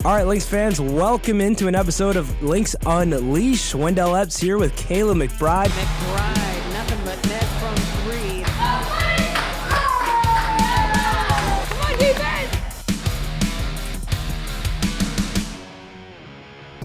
All right, Lynx fans, welcome into an episode of Lynx Unleashed. Wendell Epps here with Kayla McBride. McBride, nothing but net from three. Come on, defense!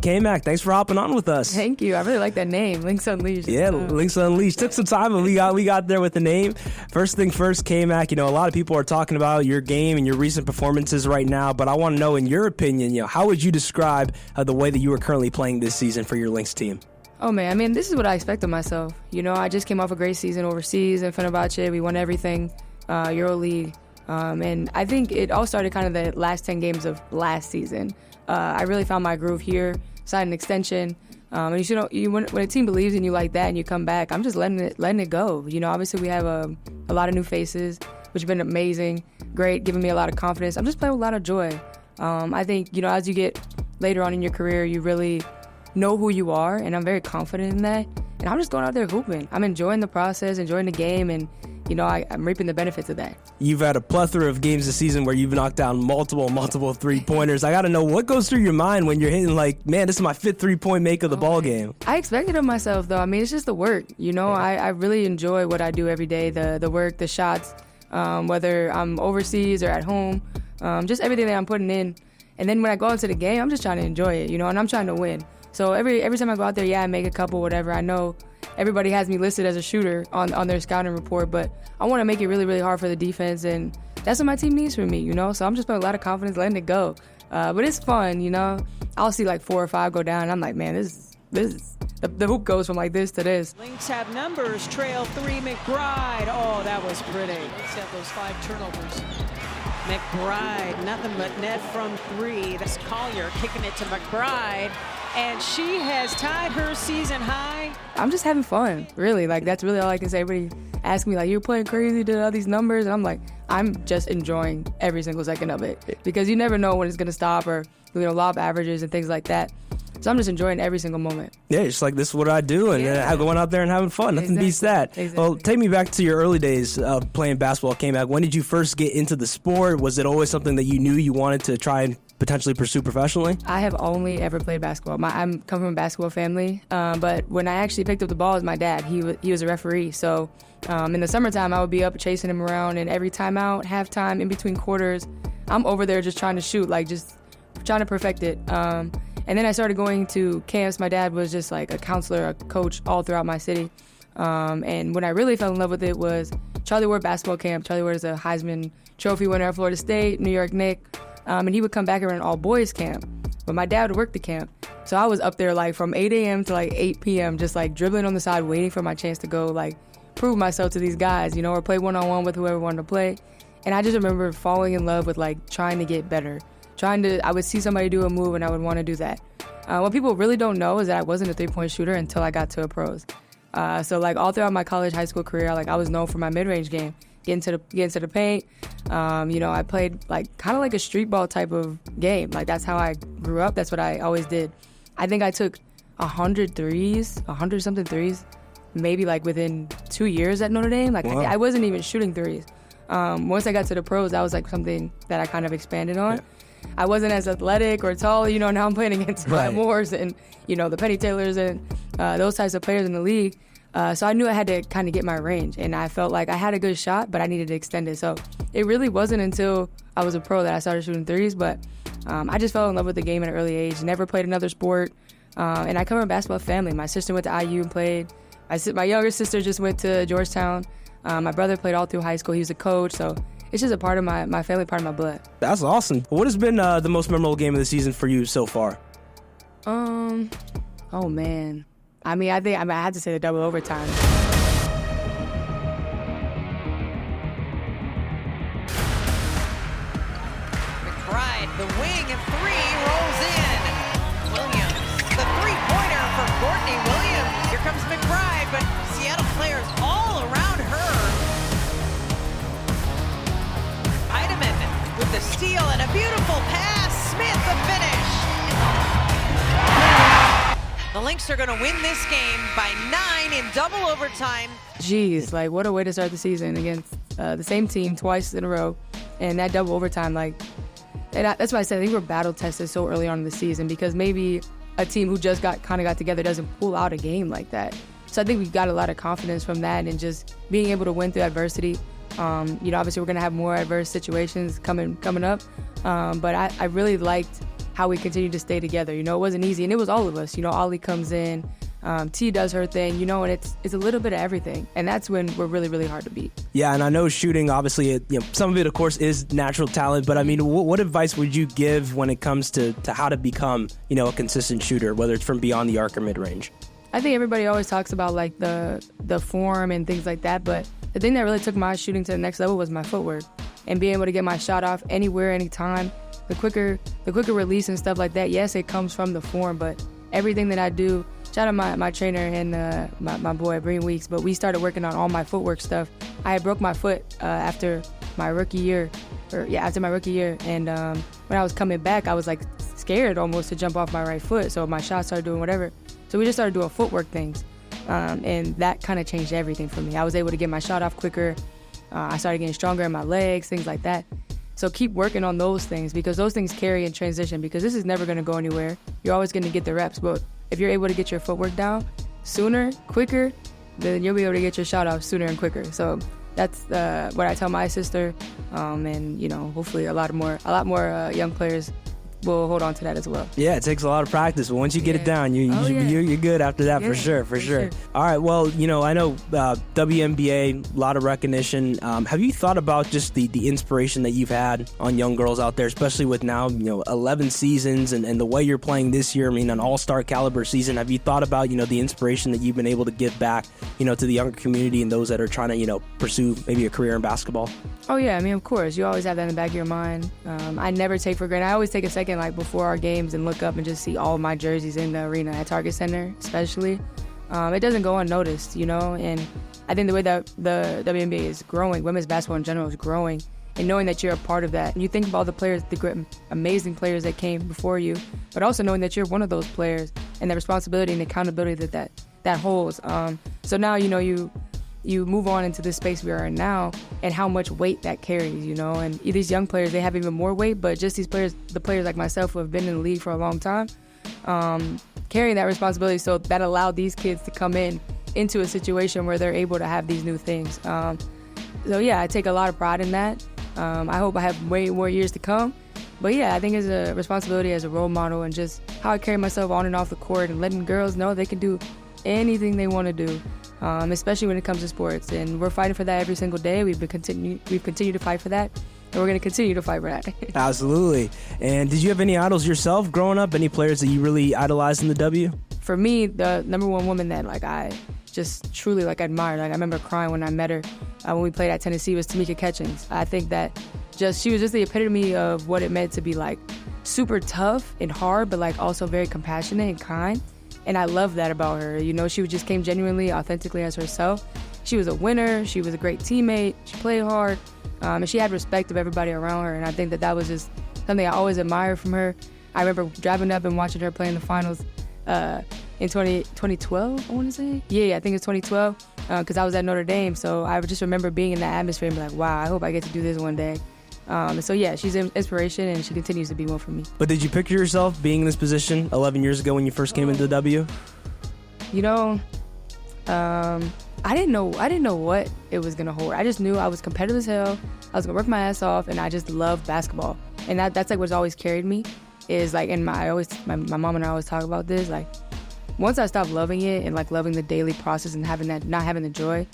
K-Mac, thanks for hopping on with us. Thank you. I really like that name, Lynx Unleashed. Yeah, Lynx Unleashed. Took some time, but we got there with the name. First thing first, K-Mac, a lot of people are talking about your game and your recent performances right now, but I want to know, in your opinion, how would you describe the way that you are currently playing this season for your Lynx team? Oh, man, this is what I expect of myself. I just came off a great season overseas in Fenerbahce. We won everything, EuroLeague. And I think it all started kind of the last 10 games of last season. I really found my groove here, signed an extension. And when a team believes in you like that and you come back, I'm just letting it go. Obviously we have a lot of new faces, which have been amazing, great, giving me a lot of confidence. I'm just playing with a lot of joy. I think, as you get later on in your career, you really know who you are, and I'm very confident in that. And I'm just going out there hooping. I'm enjoying the process, enjoying the game, and I'm reaping the benefits of that. You've had a plethora of games this season where you've knocked down multiple three-pointers. I got to know, what goes through your mind when you're hitting man, this is my fifth three-point make of the ball game? I expected of myself, though. It's just the work. I really enjoy what I do every day, the work, the shots, whether I'm overseas or at home, just everything that I'm putting in. And then when I go into the game, I'm just trying to enjoy it, and I'm trying to win. So every time I go out there, I make a couple, whatever. I know everybody has me listed as a shooter on their scouting report, but I want to make it really, really hard for the defense, and that's what my team needs from me, So I'm just putting a lot of confidence, letting it go. But it's fun, I'll see 4 or 5 go down, and I'm like, man, this is the hoop goes from this to this. Lynx have numbers, trail 3, McBride. Oh, that was pretty. Lynx have those 5 turnovers. McBride, nothing but net from 3. That's Collier kicking it to McBride, and she has tied her season high. I'm just having fun, really. That's really all I can say. Everybody asks me, you're playing crazy, did all these numbers, and I'm like, I'm just enjoying every single second of it, because you never know when it's going to stop, or lob averages and things like that. So I'm just enjoying every single moment. Yeah, it's this is what I do, and going out there and having fun. Nothing beats that. Exactly. Well, take me back to your early days of playing basketball, K-Mac. When did you first get into the sport? Was it always something that you knew you wanted to try and potentially pursue professionally? I have only ever played basketball. I'm come from a basketball family, but when I actually picked up the ball, it was my dad. He was a referee, so in the summertime, I would be up chasing him around, and every timeout, halftime, in between quarters, I'm over there just trying to shoot, just trying to perfect it. And then I started going to camps. My dad was just a counselor, a coach all throughout my city. And when I really fell in love with it was Charlie Ward basketball camp. Charlie Ward is a Heisman Trophy winner at Florida State, New York Knicks. And he would come back around all-boys camp. But my dad would work the camp. So I was up there from 8 a.m. to 8 p.m. just dribbling on the side, waiting for my chance to go prove myself to these guys, or play one-on-one with whoever wanted to play. And I just remember falling in love with trying to get better. I would see somebody do a move and I would want to do that. What people really don't know is that I wasn't a three-point shooter until I got to a pros. So all throughout my college, high school career, I was known for my mid-range game, get into the paint. I played kind of like a street ball type of game. That's how I grew up. That's what I always did. I think I took 100-something threes, maybe within 2 years at Notre Dame. Wow. I wasn't even shooting threes. Once I got to the pros, that was something that I kind of expanded on. Yeah. I wasn't as athletic or tall, now I'm playing against Moores and, the Penny Taylors and those types of players in the league. So I knew I had to kind of get my range, and I felt like I had a good shot, but I needed to extend it. So it really wasn't until I was a pro that I started shooting threes, but I just fell in love with the game at an early age, never played another sport, and I come from a basketball family. My sister went to IU and played. My younger sister just went to Georgetown. My brother played all through high school. He was a coach, so it's just a part of my family, part of my blood. That's awesome. What has been the most memorable game of the season for you so far? Oh man. I think I had to say the double overtime. McBride, the wing and 3 rolls in. Williams, the three-pointer for Courtney Williams. Here comes McBride, but Seattle players all around her. Heidemann with the steal and a beautiful pass. Smith the finish. The Lynx are going to win this game by 9 in double overtime. Jeez, what a way to start the season against the same team twice in a row. And that double overtime, And that's why I said I think we're battle tested so early on in the season, because maybe a team who just got together doesn't pull out a game like that. So I think we got a lot of confidence from that and just being able to win through adversity. Obviously we're going to have more adverse situations coming up, but I really liked how we continued to stay together. It wasn't easy, and it was all of us. Ollie comes in, T does her thing, and it's a little bit of everything, and that's when we're really, really hard to beat. Yeah, and I know shooting, obviously, some of it, of course, is natural talent, but I mean, what advice would you give when it comes to how to become, a consistent shooter, whether it's from beyond the arc or mid-range? I think everybody always talks about like the form and things like that, but the thing that really took my shooting to the next level was my footwork and being able to get my shot off anywhere, anytime. The quicker release and stuff like that. Yes, it comes from the form, but everything that I do, shout out my trainer and my boy Breen Weeks, but we started working on all my footwork stuff. I had broke my foot after my rookie year, and when I was coming back, I was like scared almost to jump off my right foot, so my shot started doing whatever. So we just started doing footwork things, and that kind of changed everything for me. I was able to get my shot off quicker. I started getting stronger in my legs, things like that. So keep working on those things, because those things carry in transition, because this is never going to go anywhere. You're always going to get the reps, but if you're able to get your footwork down sooner, quicker, then you'll be able to get your shot off sooner and quicker. So that's what I tell my sister, and hopefully a lot more young players will hold on to that as well. Yeah, it takes a lot of practice, but once you get it down, you're good after that. Yeah, for sure. All right, well, I know WNBA, a lot of recognition. Have you thought about just the inspiration that you've had on young girls out there, especially with now 11 seasons and the way you're playing this year? I mean, an all-star caliber season. Have you thought about the inspiration that you've been able to give back to the younger community and those that are trying to pursue maybe a career in basketball? Oh yeah, I mean, of course, you always have that in the back of your mind. I never take for granted. I always take a second, like before our games, and look up and just see all of my jerseys in the arena at Target Center, especially. It doesn't go unnoticed, and I think the way that the WNBA is growing, women's basketball in general is growing, and knowing that you're a part of that. And you think about all the players, the great, amazing players that came before you, but also knowing that you're one of those players and the responsibility and accountability that holds. So now, you move on into this space we are in now, and how much weight that carries, and these young players, they have even more weight, but just these players, the players like myself who have been in the league for a long time, carrying that responsibility, so that allowed these kids to come into a situation where they're able to have these new things. So yeah, I take a lot of pride in that. I hope I have way more years to come. But yeah, I think it's a responsibility as a role model, and just how I carry myself on and off the court, and letting girls know they can do anything they want to do. Especially when it comes to sports, and we're fighting for that every single day. We've continued to fight for that, and we're going to continue to fight for that. Absolutely. And did you have any idols yourself growing up? Any players that you really idolized in the W? For me, the number one woman that I just truly admired, I remember crying when I met her when we played at Tennessee, was Tamika Catchings. I think that she was just the epitome of what it meant to be super tough and hard, but also very compassionate and kind. And I love that about her. She just came genuinely, authentically as herself. She was a winner. She was a great teammate. She played hard. And she had respect of everybody around her. And I think that was just something I always admired from her. I remember driving up and watching her play in the finals in 2012, I want to say. Yeah, I think it's 2012, because I was at Notre Dame. So I just remember being in that atmosphere and be like, wow, I hope I get to do this one day. So yeah, she's an inspiration, and she continues to be one for me. But did you picture yourself being in this position 11 years ago when you first came into the W? I didn't know what it was gonna hold. I just knew I was competitive as hell. I was gonna work my ass off, and I just loved basketball. And that's what's always carried me. Is and my mom and I always talk about this. Once I stop loving it and loving the daily process and not having the joy,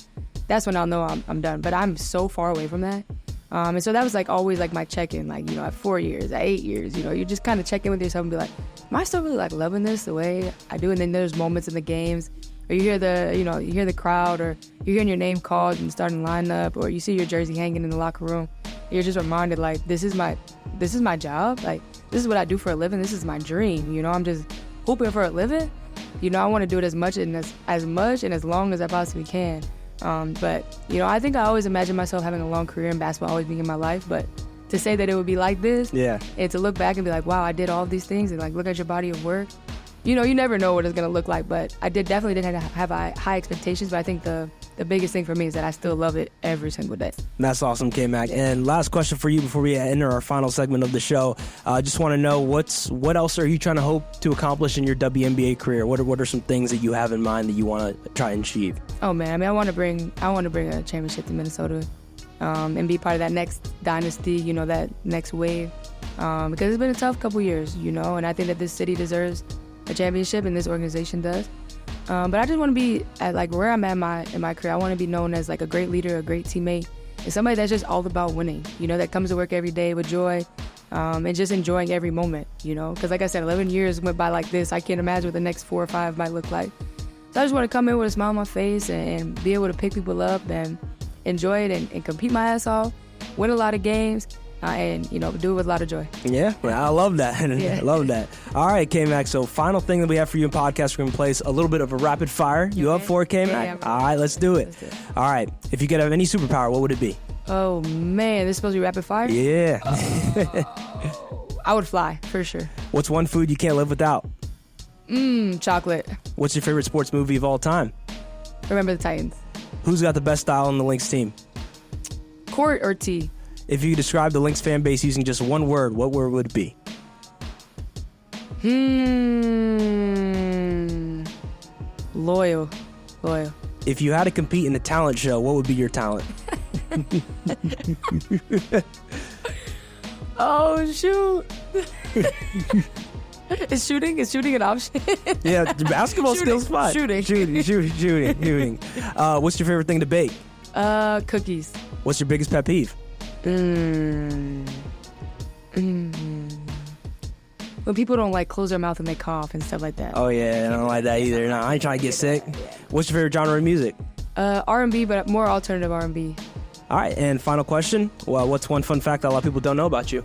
that's when I'll know I'm done. But I'm so far away from that. And so that was always my check-in, at 4 years, at 8 years, you just kind of check in with yourself and be like, am I still really loving this the way I do? And then there's moments in the games, or you hear the crowd, or you're hearing your name called and starting to line up, or you see your jersey hanging in the locker room. You're just reminded this is my job. This is what I do for a living. This is my dream. I'm just hooping for a living. I want to do it as much and as long as I possibly can. But I think I always imagined myself having a long career in basketball, always being in my life. But to say that it would be like this, yeah, and to look back and be like, wow, I did all of these things, and look at your body of work. You never know what it's gonna look like. But I definitely didn't have high expectations. But I think the the biggest thing for me is that I still love it every single day. That's awesome, K-Mac. And last question for you before we enter our final segment of the show. I just want to know what else are you trying to hope to accomplish in your WNBA career? What are some things that you have in mind that you want to try and achieve? Oh man, I mean, I want to bring a championship to Minnesota, and be part of that next dynasty. That next wave, because it's been a tough couple years. And I think that this city deserves a championship, and this organization does. But I just want to be at where I'm at in my career. I want to be known as a great leader, a great teammate, and somebody that's just all about winning. That comes to work every day with joy, and just enjoying every moment. Because like I said, 11 years went by like this. I can't imagine what the next 4 or 5 might look like. So I just want to come in with a smile on my face and be able to pick people up and enjoy it and compete my ass off, win a lot of games. And do it with a lot of joy. Yeah, well, I love that. Yeah. I love that. All right, K-Mac, so final thing that we have for you in podcast, we're going to place a little bit of a rapid fire. You up for it, K-Mac? Yeah, all right, let's do it. All right, if you could have any superpower, what would it be? Oh man, this is supposed to be rapid fire? Yeah. I would fly, for sure. What's one food you can't live without? Chocolate. What's your favorite sports movie of all time? Remember the Titans. Who's got the best style on the Lynx team? Court or T? If you could describe the Lynx fan base using just one word, what word would it be? Loyal. If you had to compete in a talent show, what would be your talent? Oh, shoot. Is shooting an option? Yeah, basketball skills fun. Shooting. What's your favorite thing to bake? Cookies. What's your biggest pet peeve? When people don't close their mouth and they cough and stuff like that. Oh yeah, I don't like that either. No, I ain't trying to get sick. What's your favorite genre of music? R&B, but more alternative R&B. All right, and final question. Well, what's one fun fact that a lot of people don't know about you?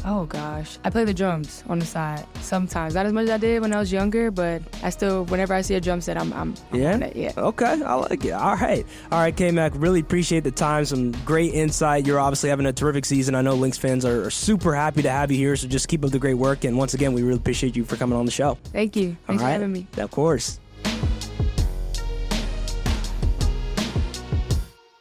Oh gosh, I play the drums on the side sometimes. Not as much as I did when I was younger, but I still, whenever I see a drum set, I'm on it. Yeah. Okay, I like it. All right, K-Mac. Really appreciate the time. Some great insight. You're obviously having a terrific season. I know Lynx fans are super happy to have you here. So just keep up the great work. And once again, we really appreciate you for coming on the show. Thanks for having me. Of course.